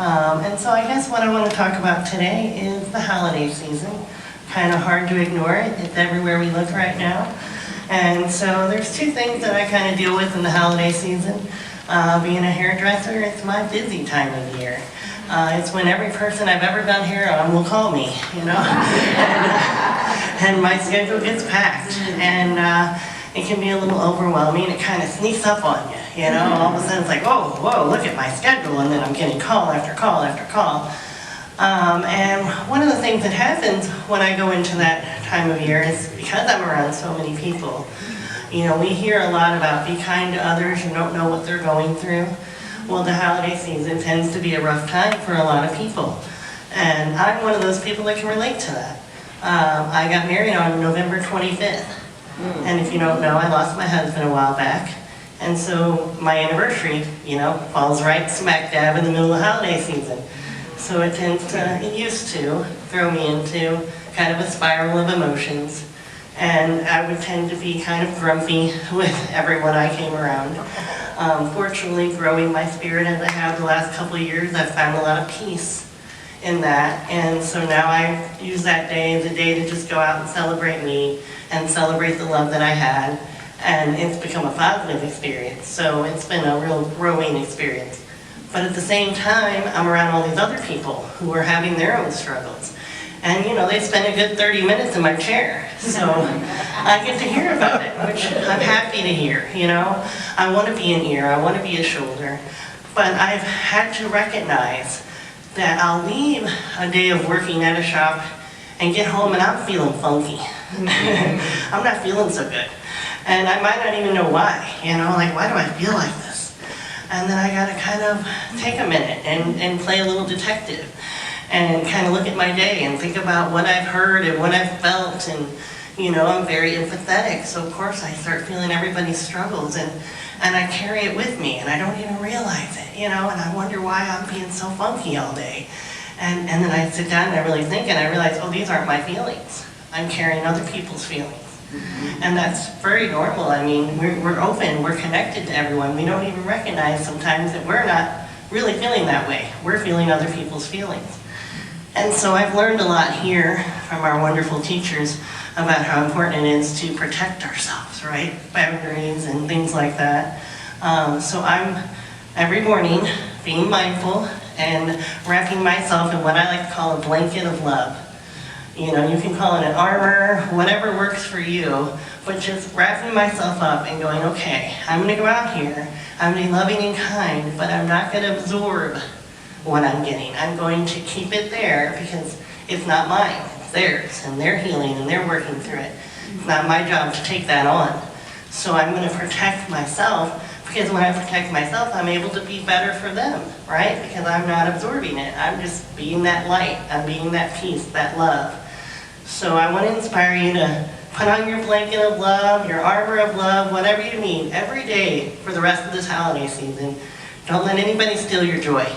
And so I guess what I want to talk about today is the holiday season. Kind of hard to ignore it. It's everywhere we look right now. And so there's two things that I kind of deal with in the holiday season. Being a hairdresser, it's my busy time of year. It's when every person I've ever done hair on will call me, you know? and my schedule gets packed. And it can be a little overwhelming. It kind of sneaks up on you, you know? All of a sudden it's like, oh, whoa, look at my schedule. And then I'm getting call after call after call. And one of the things that happens when I go into that time of year is because I'm around so many people, you know, we hear a lot about be kind to others, you don't know what they're going through. Well, the holiday season tends to be a rough time for a lot of people. And I'm one of those people that can relate to that. I got married on November 25th. And if you don't know, I lost my husband a while back. And so my anniversary, you know, falls right smack dab in the middle of the holiday season. So it used to throw me into kind of a spiral of emotions. And I would tend to be kind of grumpy with everyone I came around. Fortunately, growing my spirit as I have the last couple of years, I've found a lot of peace in that. And so now I use that day as a day to just go out and celebrate me and celebrate the love that I had. And it's become a positive experience. So it's been a real growing experience. But at the same time, I'm around all these other people who are having their own struggles. And you know, they spend a good 30 minutes in my chair. So I get to hear about it, which I'm happy to hear, you know. I want to be an ear, I want to be a shoulder. But I've had to recognize that I'll leave a day of working at a shop and get home and I'm feeling funky. I'm not feeling so good. And I might not even know why, you know, like why do I feel like this? And then I gotta kind of take a minute and play a little detective and kind of look at my day and think about what I've heard and what I've felt. And you know, I'm very empathetic, so of course I start feeling everybody's struggles and I carry it with me and I don't even realize it, you know, and I wonder why I'm being so funky all day. And then I sit down and I really think and I realize, oh, these aren't my feelings. I'm carrying other people's feelings. And that's very normal. I mean, we're open, we're connected to everyone. We don't even recognize sometimes that we're not really feeling that way. We're feeling other people's feelings. And so I've learned a lot here from our wonderful teachers about how important it is to protect ourselves, right? Boundaries and things like that. So I'm, every morning, being mindful and wrapping myself in what I like to call a blanket of love. You know, you can call it an armor, whatever works for you, but just wrapping myself up and going, okay, I'm going to go out here, I'm going to be loving and kind, but I'm not going to absorb what I'm getting. I'm going to keep it there because it's not mine, it's theirs, and they're healing and they're working through it. It's not my job to take that on. So I'm going to protect myself, because when I protect myself, I'm able to be better for them, right? Because I'm not absorbing it. I'm just being that light, I'm being that peace, that love. So I want to inspire you to put on your blanket of love, your armor of love, whatever you need, every day for the rest of this holiday season. Don't let anybody steal your joy.